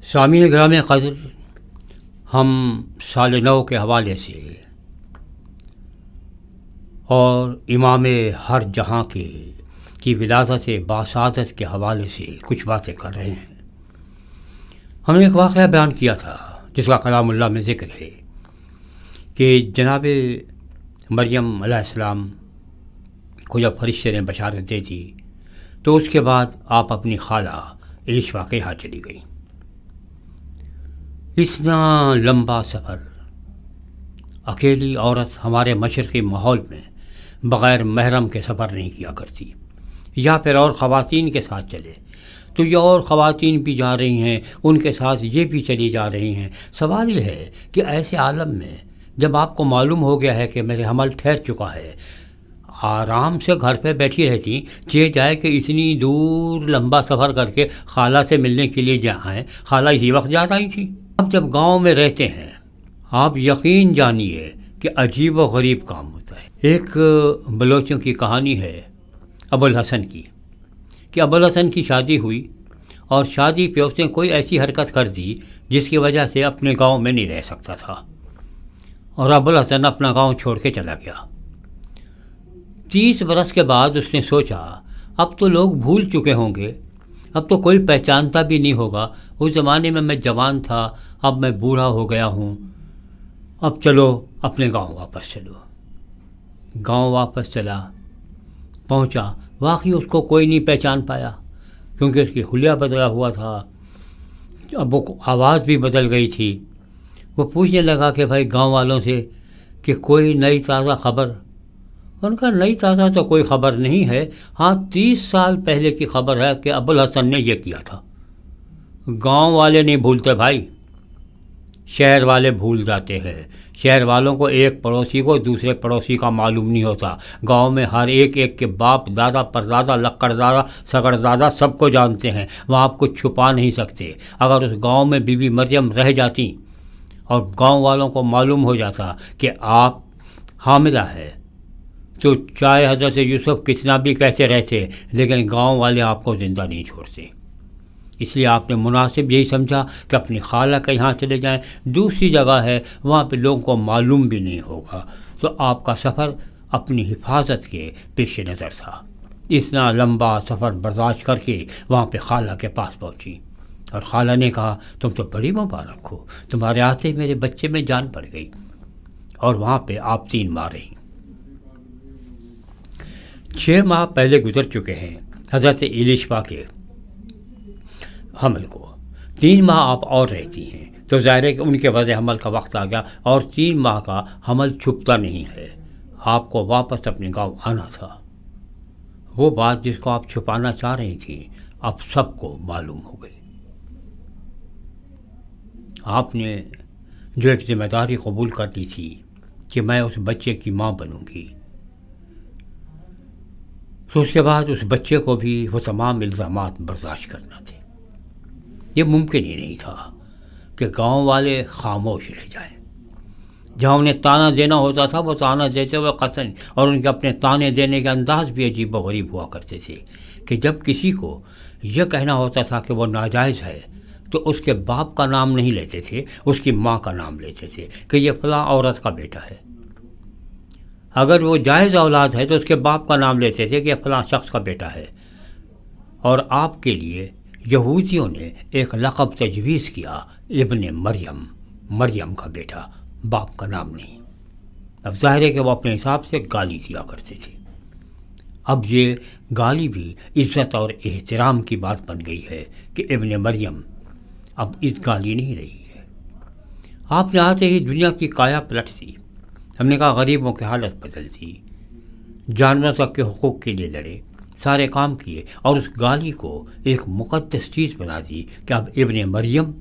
سامعین گرامی قدر، ہم سال نو کے حوالے سے اور امام ہر جہاں کی ولادت باسعادت کے حوالے سے کچھ باتیں کر رہے ہیں۔ ہم نے ایک واقعہ بیان کیا تھا جس کا کلام اللہ میں ذکر ہے کہ جناب مریم علیہ السلام کو جب فرشتے نے بشارت دے دی تو اس کے بعد آپ اپنی خالہ الشبا کے یہاں چلی گئی۔ اتنا لمبا سفر اکیلی عورت ہمارے مشرقی ماحول میں بغیر محرم کے سفر نہیں کیا کرتی، یا پھر اور خواتین کے ساتھ چلے تو یہ اور خواتین بھی جا رہی ہیں، ان کے ساتھ یہ بھی چلی جا رہی ہیں۔ سوال یہ ہے کہ ایسے عالم میں جب آپ کو معلوم ہو گیا ہے کہ میرے حمل ٹھہر چکا ہے، آرام سے گھر پہ بیٹھی رہتی، یہ جائے کہ اتنی دور لمبا سفر کر کے خالہ سے ملنے کے لیے جائیں؟ خالہ اسی وقت جا رہی تھی۔ اب جب گاؤں میں رہتے ہیں آپ یقین جانیے کہ عجیب و غریب کام ہوتا ہے۔ ایک بلوچوں کی کہانی ہے ابو الحسن کی، کہ ابو الحسن کی شادی ہوئی اور شادی پہ اس نے کوئی ایسی حرکت کر دی جس کی وجہ سے اپنے گاؤں میں نہیں رہ سکتا تھا، اور ابو الحسن اپنا گاؤں چھوڑ کے چلا گیا۔ 30 برس کے بعد اس نے سوچا اب تو لوگ بھول چکے ہوں گے، اب تو کوئی پہچانتا بھی نہیں ہوگا، اس زمانے میں جوان تھا، اب میں بوڑھا ہو گیا ہوں، اب چلو اپنے گاؤں واپس چلو۔ گاؤں واپس چلا، پہنچا، واقعی اس کو کوئی نہیں پہچان پایا کیونکہ اس کی حلیہ بدلا ہوا تھا، اب وہ آواز بھی بدل گئی تھی۔ وہ پوچھنے لگا کہ بھائی گاؤں والوں سے کہ کوئی نئی تازہ خبر؟ ان کا نئی تازہ تو کوئی خبر نہیں ہے، ہاں 30 سال پہلے کی خبر ہے کہ ابو الحسن نے یہ کیا تھا۔ گاؤں والے نہیں بھولتے بھائی، شہر والے بھول جاتے ہیں۔ شہر والوں کو ایک پڑوسی کو دوسرے پڑوسی کا معلوم نہیں ہوتا، گاؤں میں ہر ایک کے باپ دادا پردادا لکڑ دادا سگڑ دادا سب کو جانتے ہیں، وہ آپ کو چھپا نہیں سکتے۔ اگر اس گاؤں میں بی بی مریم رہ جاتی اور گاؤں والوں کو معلوم ہو جاتا کہ آپ حاملہ ہے تو چاہے حضرت یوسف کتنا بھی کیسے رہتے لیکن گاؤں والے آپ کو زندہ نہیں چھوڑتے۔ اس لیے آپ نے مناسب یہی سمجھا کہ اپنی خالہ کے یہاں چلے جائیں، دوسری جگہ ہے وہاں پہ لوگوں کو معلوم بھی نہیں ہوگا، تو آپ کا سفر اپنی حفاظت کے پیش نظر تھا۔ اتنا لمبا سفر برداشت کر کے وہاں پہ خالہ کے پاس پہنچی، اور خالہ نے کہا تم تو بڑی مبارک ہو، تمہارے آتے میرے بچے میں جان پڑ گئی۔ اور وہاں پہ آپ 3 ماہ رہیں۔ 6 ماہ پہلے گزر چکے ہیں حضرت الشبا کے حمل کو، 3 ماہ آپ اور رہتی ہیں تو ظاہر ہے کہ ان کے وضع حمل کا وقت آ گیا، اور 3 ماہ کا حمل چھپتا نہیں ہے، آپ کو واپس اپنے گاؤں آنا تھا۔ وہ بات جس کو آپ چھپانا چاہ رہی تھیں اب سب کو معلوم ہو گئی۔ آپ نے جو ایک ذمہ داری قبول کر لی تھی کہ میں اس بچے کی ماں بنوں گی، تو اس کے بعد اس بچے کو بھی وہ تمام الزامات برداشت کرنا تھے۔ یہ ممکن ہی نہیں تھا کہ گاؤں والے خاموش رہ جائیں۔ جہاں انہیں تانا دینا ہوتا تھا وہ تانا دیتے ہوئے قطعاً، اور ان کے اپنے تانے دینے کے انداز بھی عجیب و غریب ہوا کرتے تھے کہ جب کسی کو یہ کہنا ہوتا تھا کہ وہ ناجائز ہے تو اس کے باپ کا نام نہیں لیتے تھے، اس کی ماں کا نام لیتے تھے کہ یہ فلاں عورت کا بیٹا ہے۔ اگر وہ جائز اولاد ہے تو اس کے باپ کا نام لیتے تھے کہ یہ فلاں شخص کا بیٹا ہے۔ اور آپ کے لیے یہودیوں نے ایک لقب تجویز کیا، ابن مریم، مریم کا بیٹا، باپ کا نام نہیں۔ اب ظاہر ہے کہ وہ اپنے حساب سے گالی دیا کرتے تھے۔ اب یہ گالی بھی عزت اور احترام کی بات بن گئی ہے کہ ابن مریم اب اس گالی نہیں رہی ہے۔ آپ نے آتے ہی دنیا کی کایا پلٹ دی۔ ہم نے کہا غریبوں کی حالت بدل دی، جانوروں تک کے حقوق کے لیے لڑے، سارے کام کیے، اور اس گالی کو ایک مقدس چیز بنا دی کہ اب ابن مریم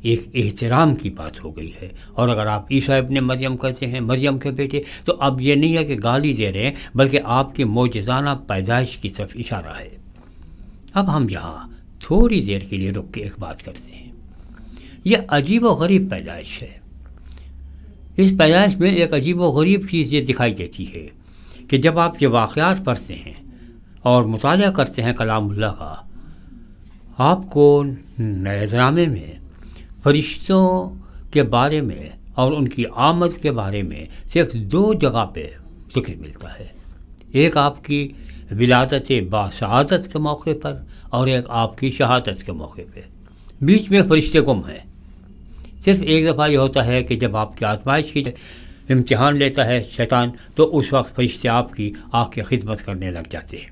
ایک احترام کی بات ہو گئی ہے۔ اور اگر آپ عیسیٰ ابن مریم کہتے ہیں، مریم کے بیٹے، تو اب یہ نہیں ہے کہ گالی دے رہے ہیں بلکہ آپ کی معجزانہ پیدائش کی طرف اشارہ ہے۔ اب ہم یہاں تھوڑی دیر کے لیے رک کے ایک بات کرتے ہیں۔ یہ عجیب و غریب پیدائش ہے۔ اس پیدائش میں ایک عجیب و غریب چیز یہ دکھائی دیتی ہے کہ جب آپ یہ واقعات پڑھتے ہیں اور مطالعہ کرتے ہیں کلام اللہ کا، آپ کو نظرنامے میں فرشتوں کے بارے میں اور ان کی آمد کے بارے میں صرف 2 جگہ پہ ذکر ملتا ہے، ایک آپ کی ولادت باسعادت کے موقع پر اور ایک آپ کی شہادت کے موقع پہ۔ بیچ میں فرشتے گم ہیں۔ صرف ایک دفعہ یہ ہوتا ہے کہ جب آپ کی آزمائش کی امتحان لیتا ہے شیطان، تو اس وقت فرشتے آپ کی آ کے خدمت کرنے لگ جاتے ہیں۔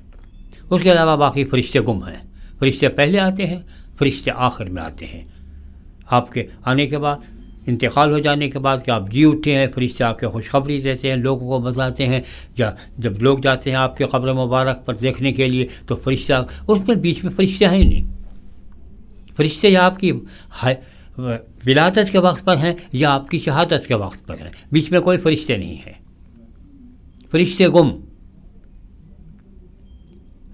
اس کے علاوہ باقی فرشتے گم ہیں۔ فرشتے پہلے آتے ہیں، فرشتے آخر میں آتے ہیں۔ آپ کے آنے کے بعد، انتقال ہو جانے کے بعد کہ آپ جی اٹھے ہیں، فرشتے آ کے خوشخبری دیتے ہیں، لوگوں کو بتاتے ہیں، یا جب لوگ جاتے ہیں آپ کے قبر مبارک پر دیکھنے کے لیے تو فرشتے اس میں بیچ میں فرشتے ہیں ہی نہیں۔ فرشتے یا آپ کی ولادت کے وقت پر ہیں یا آپ کی شہادت کے وقت پر ہیں، بیچ میں کوئی فرشتے نہیں ہیں، فرشتے گم۔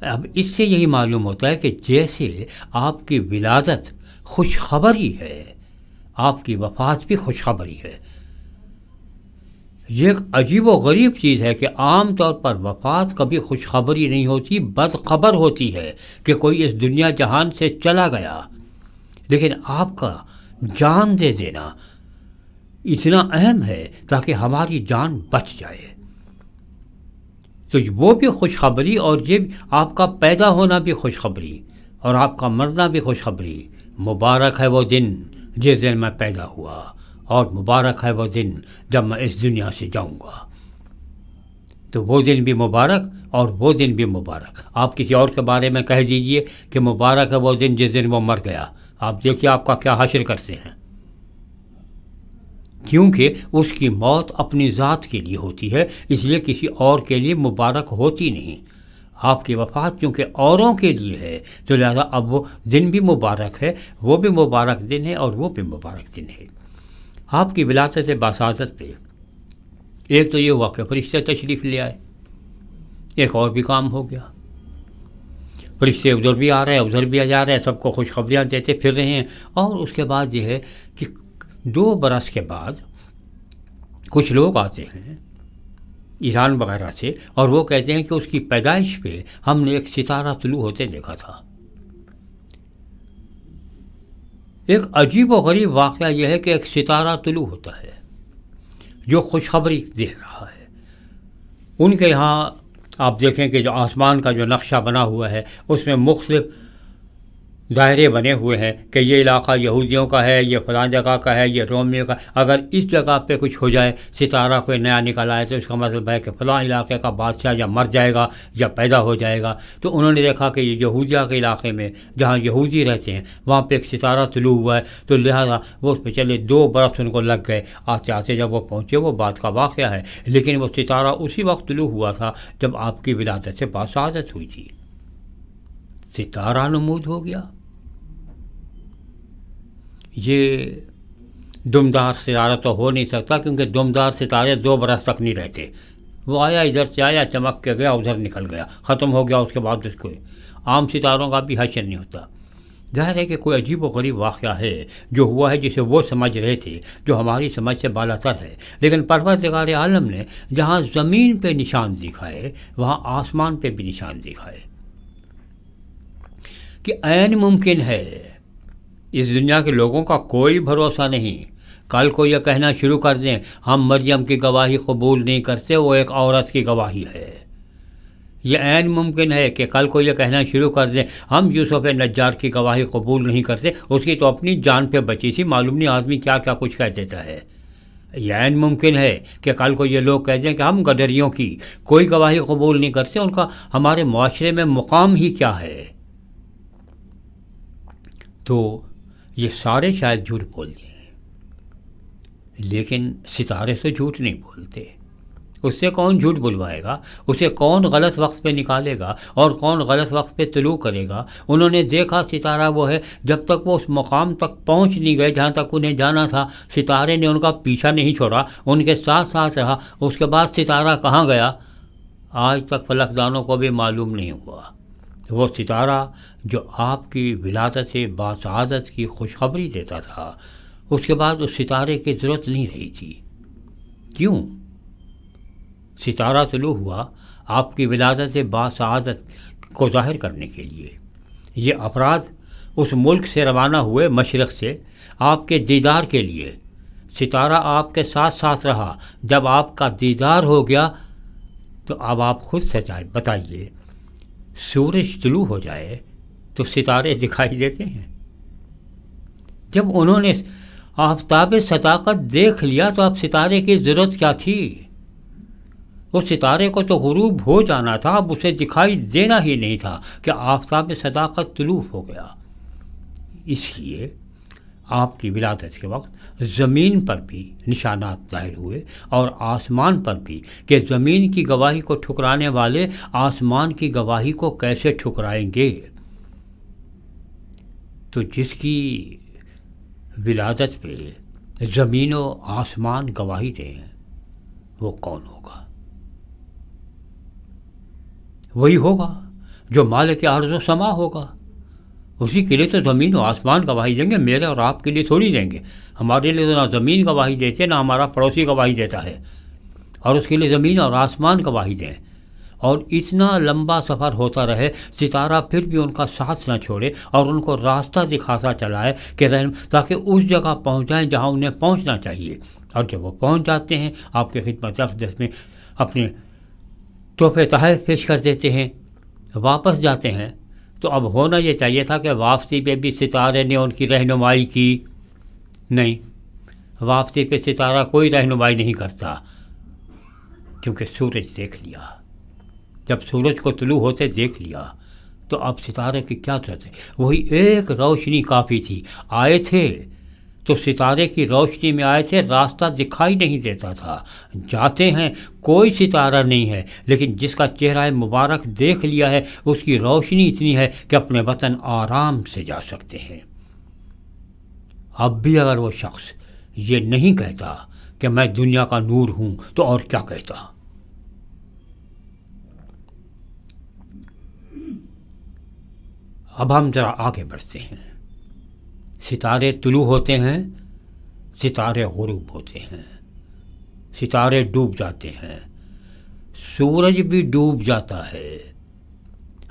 اب اس سے یہی معلوم ہوتا ہے کہ جیسے آپ کی ولادت خوشخبری ہے، آپ کی وفات بھی خوشخبری ہے۔ یہ ایک عجیب و غریب چیز ہے کہ عام طور پر وفات کبھی خوشخبری نہیں ہوتی، بدخبر ہوتی ہے کہ کوئی اس دنیا جہان سے چلا گیا، لیکن آپ کا جان دے دینا اتنا اہم ہے تاکہ ہماری جان بچ جائے، تو وہ بھی خوشخبری، اور یہ آپ کا پیدا ہونا بھی خوشخبری اور آپ کا مرنا بھی خوشخبری۔ مبارک ہے وہ دن جس دن میں پیدا ہوا، اور مبارک ہے وہ دن جب میں اس دنیا سے جاؤں گا۔ تو وہ دن بھی مبارک اور وہ دن بھی مبارک۔ آپ کسی اور کے بارے میں کہہ دیجئے کہ مبارک ہے وہ دن جس دن وہ مر گیا، آپ دیکھیے آپ کا کیا حشر کرتے ہیں، کیونکہ اس کی موت اپنی ذات کے لیے ہوتی ہے، اس لیے کسی اور کے لیے مبارک ہوتی نہیں۔ آپ کی وفات چونکہ اوروں کے لیے ہے تو لہذا اب وہ دن بھی مبارک ہے، وہ بھی مبارک دن ہے اور وہ بھی مبارک دن ہے۔ آپ کی ولادت باسعادت پہ ایک تو یہ ہوا کہ فرشتے تشریف لے آئے، ایک اور بھی کام ہو گیا، فرشتے ادھر بھی آ رہے ہیں ادھر بھی جا رہے ہیں، سب کو خوشخبریاں دیتے پھر رہے ہیں۔ اور اس کے بعد یہ ہے کہ 2 برس کے بعد کچھ لوگ آتے ہیں ایران وغیرہ سے، اور وہ کہتے ہیں کہ اس کی پیدائش پہ ہم نے ایک ستارہ طلوع ہوتے دیکھا تھا۔ ایک عجیب و غریب واقعہ یہ ہے کہ ایک ستارہ طلوع ہوتا ہے جو خوشخبری دے رہا ہے۔ ان کے یہاں آپ دیکھیں کہ جو آسمان کا جو نقشہ بنا ہوا ہے اس میں مختلف دائرے بنے ہوئے ہیں کہ یہ علاقہ یہودیوں کا ہے، یہ فلاں جگہ کا ہے، یہ رومیوں کا۔ اگر اس جگہ پہ کچھ ہو جائے، ستارہ کوئی نیا نکل آئے، تو اس کا مطلب ہے کہ فلاں علاقے کا بادشاہ یا مر جائے گا یا پیدا ہو جائے گا۔ تو انہوں نے دیکھا کہ یہ یہودیہ کے علاقے میں جہاں یہودی رہتے ہیں وہاں پہ ایک ستارہ طلوع ہوا ہے، تو لہذا وہ اس پہ چلے 2 برس ان کو لگ گئے، آتے آتے جب وہ پہنچے، وہ بات کا واقعہ ہے، لیکن وہ ستارہ اسی وقت طلوع ہوا تھا جب آپ کی ولادت سے باسعادت ہوئی تھی۔ ستارہ نمود ہو گیا۔ یہ دمدار ستارہ تو ہو نہیں سکتا، کیونکہ دمدار ستارے 2 برس تک نہیں رہتے، وہ آیا ادھر سے آیا، چمک کے گیا، ادھر نکل گیا، ختم ہو گیا، اس کے بعد اس کو عام ستاروں کا بھی حشر نہیں ہوتا۔ ظاہر ہے کہ کوئی عجیب و غریب واقعہ ہے جو ہوا ہے جسے وہ سمجھ رہے تھے جو ہماری سمجھ سے بالا تر ہے، لیکن پروردگار عالم نے جہاں زمین پہ نشان دکھائے وہاں آسمان پہ بھی نشان دکھائے کہ عین ممکن ہے۔ اس دنیا کے لوگوں کا کوئی بھروسہ نہیں، کل کو یہ کہنا شروع کر دیں ہم مریم کی گواہی قبول نہیں کرتے، وہ ایک عورت کی گواہی ہے۔ یہ عین ممکن ہے کہ کل کو یہ کہنا شروع کر دیں ہم یوسف نجار کی گواہی قبول نہیں کرتے، اس کی تو اپنی جان پہ بچی تھی، معلوم نہیں آدمی کیا کیا کچھ کہہ دیتا ہے۔ یہ عین ممکن ہے کہ کل کو یہ لوگ کہتے ہیں کہ ہم غدریوں کی کوئی گواہی قبول نہیں کرتے، ان کا ہمارے معاشرے میں مقام ہی کیا ہے۔ تو یہ سارے شاید جھوٹ بولتے ہیں، لیکن ستارے سے جھوٹ نہیں بولتے۔ اس سے کون جھوٹ بلوائے گا، اسے کون غلط وقت پہ نکالے گا اور کون غلط وقت پہ طلوع کرے گا۔ انہوں نے دیکھا ستارہ وہ ہے، جب تک وہ اس مقام تک پہنچ نہیں گئے جہاں تک انہیں جانا تھا، ستارے نے ان کا پیچھا نہیں چھوڑا، ان کے ساتھ ساتھ رہا۔ اس کے بعد ستارہ کہاں گیا آج تک فلکدانوں کو بھی معلوم نہیں ہوا۔ وہ ستارہ جو آپ کی ولادت باسعادت کی خوشخبری دیتا تھا، اس کے بعد اس ستارے کی ضرورت نہیں رہی تھی۔ کیوں؟ ستارہ طلوع ہوا آپ کی ولادت باسعادت کو ظاہر کرنے کے لیے۔ یہ افراد اس ملک سے روانہ ہوئے مشرق سے آپ کے دیدار کے لیے۔ ستارہ آپ کے ساتھ ساتھ رہا، جب آپ کا دیدار ہو گیا تو اب آپ خود سچائی بتائیے، سورج طلوع ہو جائے تو ستارے دکھائی دیتے ہیں؟ جب انہوں نے آفتاب صداقت دیکھ لیا تو اب ستارے کی ضرورت کیا تھی؟ اس ستارے کو تو غروب ہو جانا تھا، اب اسے دکھائی دینا ہی نہیں تھا کہ آفتاب صداقت طلوع ہو گیا۔ اس لیے آپ کی ولادت کے وقت زمین پر بھی نشانات ظاہر ہوئے اور آسمان پر بھی، کہ زمین کی گواہی کو ٹھکرانے والے آسمان کی گواہی کو کیسے ٹھکرائیں گے؟ تو جس کی ولادت پہ زمین و آسمان گواہی دیں وہ کون ہوگا؟ وہی ہوگا جو مالک ارض و سما ہوگا۔ اسی کے لیے تو زمین و آسمان گواہی دیں گے، میرے اور آپ کے لیے تھوڑی دیں گے۔ ہمارے لیے تو نہ زمین گواہی دیتے نہ ہمارا پڑوسی گواہی دیتا ہے، اور اس کے لیے زمین اور آسمان گواہی دیں۔ اور اتنا لمبا سفر ہوتا رہے، ستارہ پھر بھی ان کا ساتھ نہ چھوڑے اور ان کو راستہ دکھاتا چلائے کہ تاکہ اس جگہ پہنچ جائیں جہاں انہیں پہنچنا چاہیے۔ اور جب وہ پہنچ جاتے ہیں، آپ کے خدمت اقدس میں اپنے تحفے تحائف پیش کر دیتے ہیں، واپس جاتے ہیں۔ تو اب ہونا یہ چاہیے تھا کہ واپسی پہ بھی ستارے نے ان کی رہنمائی کی۔ نہیں، واپسی پہ ستارہ کوئی رہنمائی نہیں کرتا، کیونکہ سورج دیکھ لیا۔ جب سورج کو طلوع ہوتے دیکھ لیا تو اب ستارے کی کیا ضرورت ہے؟ وہی ایک روشنی کافی تھی۔ آئے تھے تو ستارے کی روشنی میں آئے تھے، راستہ دکھائی نہیں دیتا تھا۔ جاتے ہیں، کوئی ستارہ نہیں ہے، لیکن جس کا چہرہ مبارک دیکھ لیا ہے اس کی روشنی اتنی ہے کہ اپنے وطن آرام سے جا سکتے ہیں۔ اب بھی اگر وہ شخص یہ نہیں کہتا کہ میں دنیا کا نور ہوں تو اور کیا کہتا؟ اب ہم ذرا آگے بڑھتے ہیں۔ ستارے طلوع ہوتے ہیں، ستارے غروب ہوتے ہیں، ستارے ڈوب جاتے ہیں، سورج بھی ڈوب جاتا ہے۔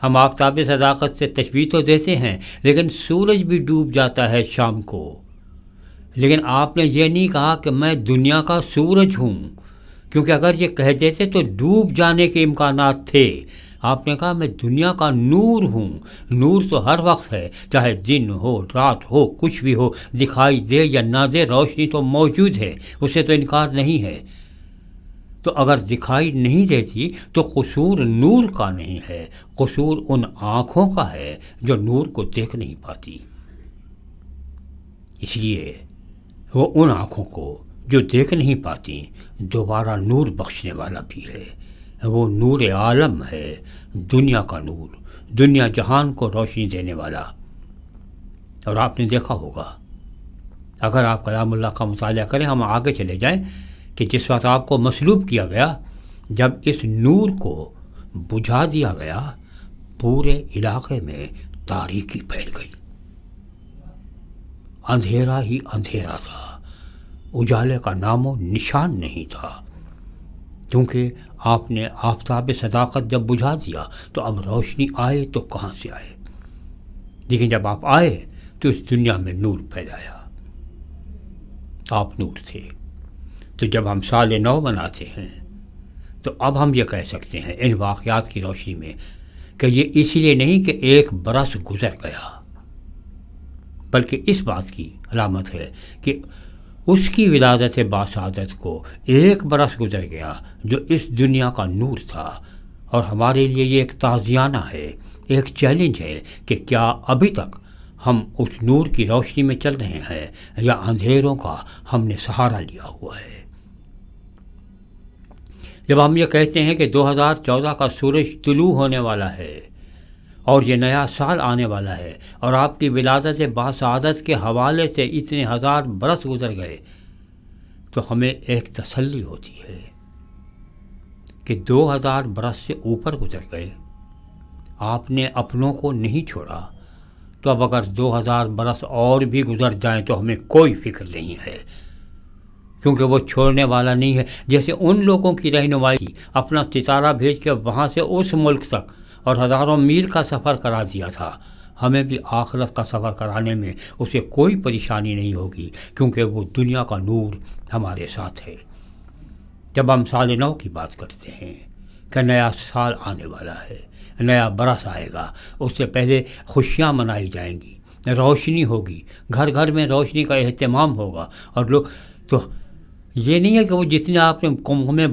ہم آفتاب صداقت سے تشبیہ تو دیتے ہیں، لیکن سورج بھی ڈوب جاتا ہے شام کو۔ لیکن آپ نے یہ نہیں کہا کہ میں دنیا کا سورج ہوں، کیونکہ اگر یہ کہہ دیتے تو ڈوب جانے کے امکانات تھے۔ آپ نے کہا میں دنیا کا نور ہوں۔ نور تو ہر وقت ہے، چاہے دن ہو رات ہو کچھ بھی ہو، دکھائی دے یا نہ دے، روشنی تو موجود ہے، اسے تو انکار نہیں ہے۔ تو اگر دکھائی نہیں دیتی تو قصور نور کا نہیں ہے، قصور ان آنکھوں کا ہے جو نور کو دیکھ نہیں پاتی۔ اس لیے وہ ان آنکھوں کو جو دیکھ نہیں پاتی دوبارہ نور بخشنے والا بھی ہے۔ وہ نور عالم ہے، دنیا کا نور، دنیا جہان کو روشنی دینے والا۔ اور آپ نے دیکھا ہوگا، اگر آپ کلام اللہ کا مطالعہ کریں، ہم آگے چلے جائیں، کہ جس وقت آپ کو مصلوب کیا گیا، جب اس نور کو بجھا دیا گیا، پورے علاقے میں تاریکی پھیل گئی، اندھیرا ہی اندھیرا تھا، اجالے کا نام و نشان نہیں تھا، کیونکہ آپ نے آفتاب صداقت جب بجھا دیا تو اب روشنی آئے تو کہاں سے آئے؟ لیکن جب آپ آئے تو اس دنیا میں نور پھیلایا، آپ نور تھے۔ تو جب ہم سال نو مناتے ہیں تو اب ہم یہ کہہ سکتے ہیں ان واقعات کی روشنی میں کہ یہ اس لیے نہیں کہ ایک برس گزر گیا، بلکہ اس بات کی علامت ہے کہ اس کی ولادت باسعادت کو ایک برس گزر گیا جو اس دنیا کا نور تھا۔ اور ہمارے لیے یہ ایک تعزیانہ ہے، ایک چیلنج ہے کہ کیا ابھی تک ہم اس نور کی روشنی میں چل رہے ہیں یا اندھیروں کا ہم نے سہارا لیا ہوا ہے۔ جب ہم یہ کہتے ہیں کہ 2014 کا سورج طلوع ہونے والا ہے اور یہ نیا سال آنے والا ہے، اور آپ کی ولادت باسعادت کے حوالے سے اتنے ہزار برس گزر گئے، تو ہمیں ایک تسلی ہوتی ہے کہ 2000 برس سے اوپر گزر گئے، آپ نے اپنوں کو نہیں چھوڑا، تو اب اگر 2000 برس اور بھی گزر جائیں تو ہمیں کوئی فکر نہیں ہے، کیونکہ وہ چھوڑنے والا نہیں ہے۔ جیسے ان لوگوں کی رہنمائی کی، اپنا ستارہ بھیج کے وہاں سے اس ملک تک اور ہزاروں میل کا سفر کرا دیا تھا، ہمیں بھی آخرت کا سفر کرانے میں اسے کوئی پریشانی نہیں ہوگی، کیونکہ وہ دنیا کا نور ہمارے ساتھ ہے۔ جب ہم سال نو کی بات کرتے ہیں کہ نیا سال آنے والا ہے، نیا برس آئے گا، اس سے پہلے خوشیاں منائی جائیں گی، روشنی ہوگی، گھر گھر میں روشنی کا اہتمام ہوگا، اور لوگ تو یہ نہیں ہے کہ وہ جتنے آپ نے کمبھ میں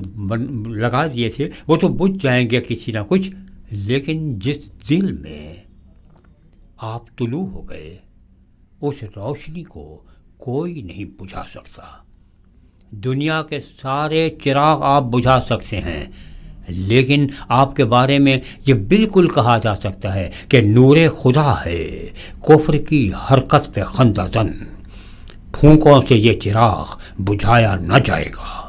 لگا دیے تھے وہ تو بجھ جائیں گے کسی نہ کچھ، لیکن جس دل میں آپ طلوع ہو گئے اس روشنی کو کوئی نہیں بجھا سکتا۔ دنیا کے سارے چراغ آپ بجھا سکتے ہیں، لیکن آپ کے بارے میں یہ بالکل کہا جا سکتا ہے کہ نور خدا ہے، کفر کی حرکت پہ خندہ زن، پھونکوں سے یہ چراغ بجھایا نہ جائے گا۔